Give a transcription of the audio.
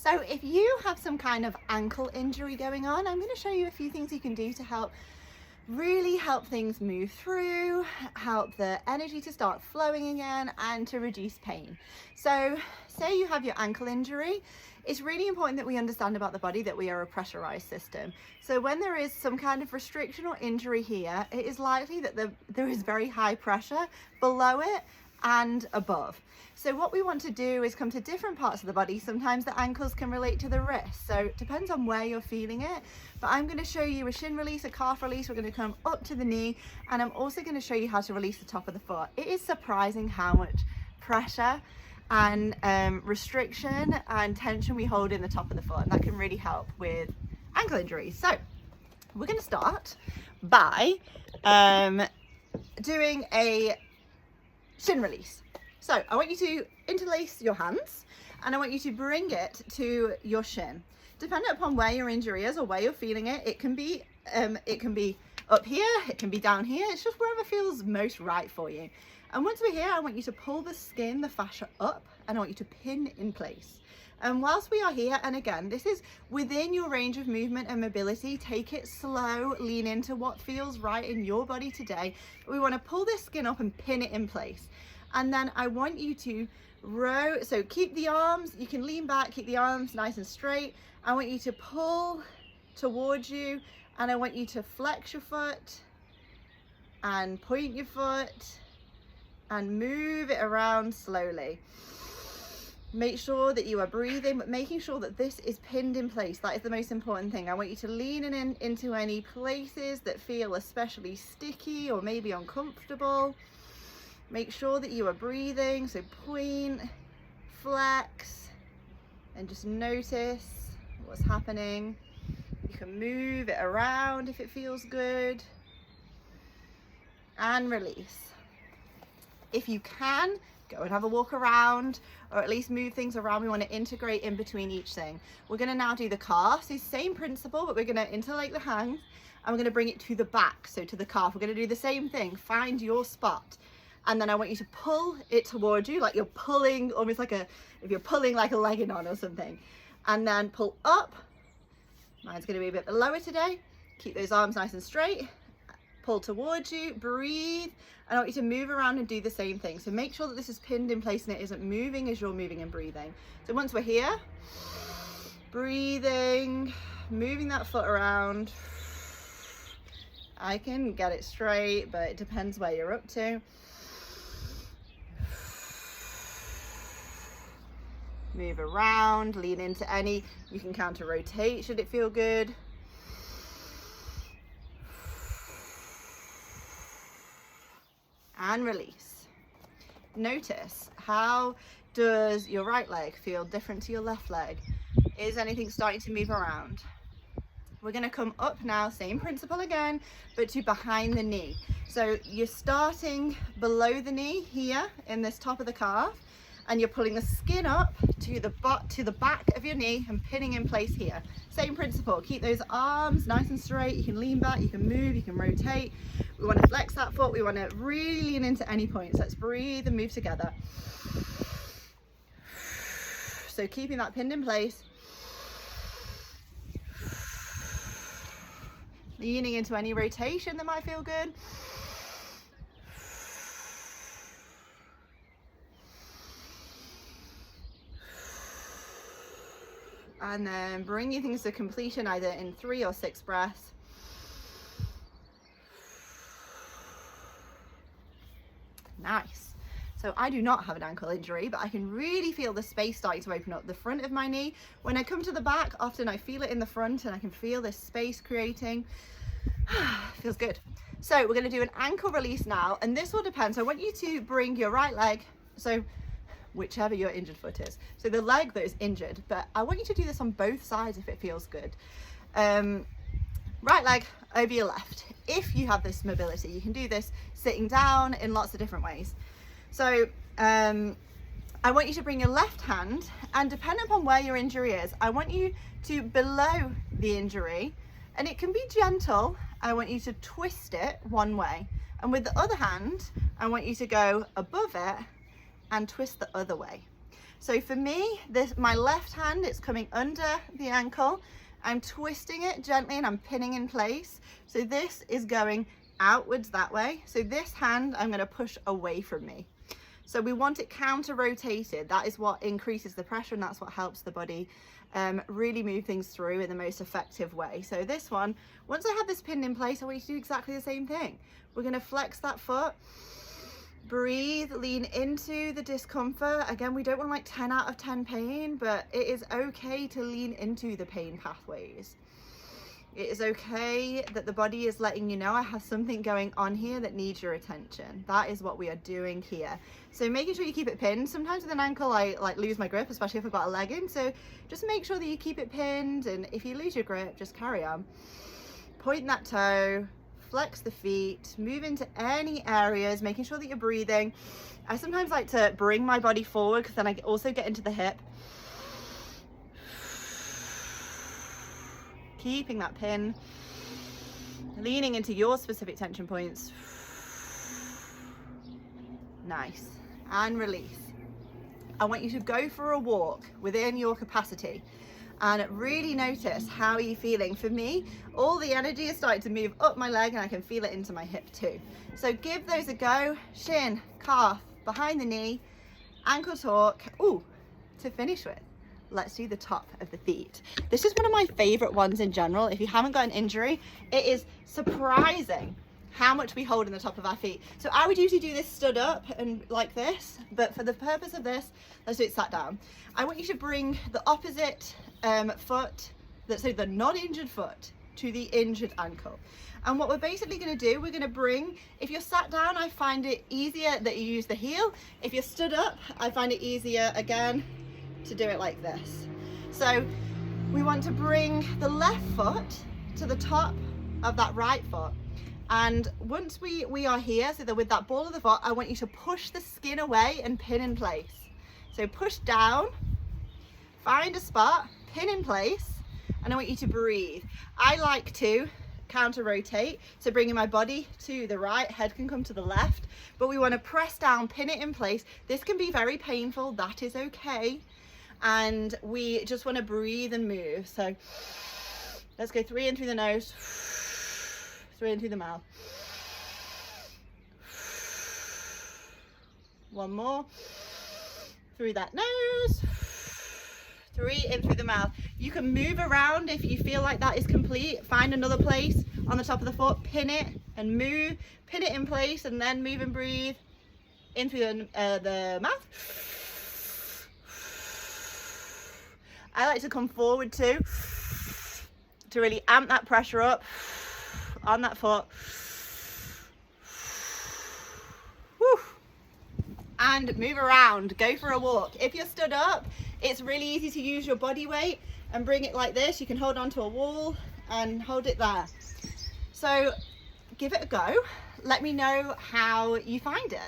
So if you have some kind of ankle injury going on, I'm going to show you a few things you can do to really help things move through, help the energy to start flowing again, and to reduce pain. So say you have your ankle injury, it's really important that we understand about the body that we are a pressurized system. So when there is some kind of restriction or injury here, it is likely that there is very high pressure below it and above. So what we want to do is come to different parts of the body. Sometimes the ankles can relate to the wrists, so it depends on where you're feeling it. But I'm going to show you a shin release, a calf release. We're going to come up to the knee, and I'm also going to show you how to release the top of the foot. It is surprising how much pressure and restriction and tension we hold in the top of the foot, and that can really help with ankle injuries. So we're going to start by doing a shin release. So I want you to interlace your hands, and I want you to bring it to your shin. Depending upon where your injury is or where you're feeling it, it can be up here, it can be down here. It's just wherever feels most right for you. And once we're here, I want you to pull the skin, the fascia up, and I want you to pin in place. And whilst we are here, and again, this is within your range of movement and mobility, take it slow, lean into what feels right in your body today. We want to pull this skin up and pin it in place. And then I want you to row, so keep the arms, you can lean back, keep the arms nice and straight. I want you to pull towards you, and I want you to flex your foot and point your foot and move it around slowly. Make sure that you are breathing, but making sure that this is pinned in place. That is the most important thing. I want you to lean into any places that feel especially sticky or maybe uncomfortable. Make sure that you are breathing, so point, flex, and just notice what's happening. You can move it around if it feels good, and release. If you can, go and have a walk around, or at least move things around. We want to integrate in between each thing. We're going to now do the calf. So same principle, but we're going to interlake the hands, and we're going to bring it to the back, so to the calf. We're going to do the same thing. Find your spot. And then I want you to pull it towards you, like you're pulling, almost like if you're pulling like a legging on or something. And then pull up. Mine's going to be a bit lower today. Keep those arms nice and straight. Pull towards you, breathe. And I want you to move around and do the same thing. So make sure that this is pinned in place and it isn't moving as you're moving and breathing. So once we're here, breathing, moving that foot around. I can get it straight, but it depends where you're up to. Move around, lean into any, you can counter rotate should it feel good. And release. Notice, how does your right leg feel different to your left leg? Is anything starting to move around? We're going to come up now, same principle again, but to behind the knee. So you're starting below the knee here in this top of the calf, and you're pulling the skin up to the back of your knee and pinning in place here. Same principle, keep those arms nice and straight. You can lean back, you can move, you can rotate. We want to flex that foot, we want to really lean into any points. Let's breathe and move together. So keeping that pinned in place. Leaning into any rotation that might feel good. And then bringing things to completion either in 3 or 6 breaths. Nice. So I do not have an ankle injury, but I can really feel the space starting to open up the front of my knee. When I come to the back, often I feel it in the front and I can feel this space creating. Feels good. So we're going to do an ankle release now, and this will depend. So I want you to bring your right leg, so whichever your injured foot is. So the leg that is injured, but I want you to do this on both sides if it feels good. Right leg over your left. If you have this mobility, you can do this sitting down in lots of different ways. So I want you to bring your left hand, and depending upon where your injury is, I want you to below the injury, and it can be gentle. I want you to twist it one way, and with the other hand, I want you to go above it and twist the other way. So for me, my left hand, it's coming under the ankle. I'm twisting it gently and I'm pinning in place. So this is going outwards that way. So this hand, I'm going to push away from me. So we want it counter rotated. That is what increases the pressure, and that's what helps the body really move things through in the most effective way. So this one, once I have this pinned in place, I want you to do exactly the same thing. We're going to flex that foot, breathe, lean into the discomfort. Again, we don't want like 10 out of 10 pain, but it is okay to lean into the pain pathways. It is okay that the body is letting you know, I have something going on here that needs your attention. That is what we are doing here. So making sure you keep it pinned. Sometimes with an ankle, I like lose my grip, especially if I've got a leg in. So just make sure that you keep it pinned. And if you lose your grip, just carry on. Point that toe, flex the feet, move into any areas, making sure that you're breathing. I sometimes like to bring my body forward because then I also get into the hip. Keeping that pin, leaning into your specific tension points. Nice. And release. I want you to go for a walk within your capacity and really notice how are you feeling. For me, all the energy is starting to move up my leg and I can feel it into my hip too. So give those a go. Shin, calf, behind the knee, ankle torque. Ooh, to finish with, let's do the top of the feet. This is one of my favorite ones in general. If you haven't got an injury, it is surprising how much we hold in the top of our feet. So I would usually do this stood up and like this, but for the purpose of this, let's do it sat down. I want you to bring the opposite foot, so the not injured foot, to the injured ankle. And what we're basically going to do, we're going to bring, if you're sat down, I find it easier that you use the heel. If you're stood up, I find it easier again to do it like this. So we want to bring the left foot to the top of that right foot, and once we are here, so that with that ball of the foot, I want you to push the skin away and pin in place. So push down, find a spot, pin in place, and I want you to breathe. I like to counter rotate, so bringing my body to the right, head can come to the left, but we want to press down, pin it in place. This can be very painful, that is okay. And we just want to breathe and move. So let's go 3 in through the nose, 3 in through the mouth. 1 more through that nose, 3 in through the mouth. You can move around if you feel like that is complete. Find another place on the top of the foot, pin it and move, pin it in place, and then move and breathe in through the mouth. I like to come forward too, to really amp that pressure up on that foot. Woo. And move around, go for a walk. If you're stood up, it's really easy to use your body weight and bring it like this. You can hold onto a wall and hold it there. So give it a go. Let me know how you find it.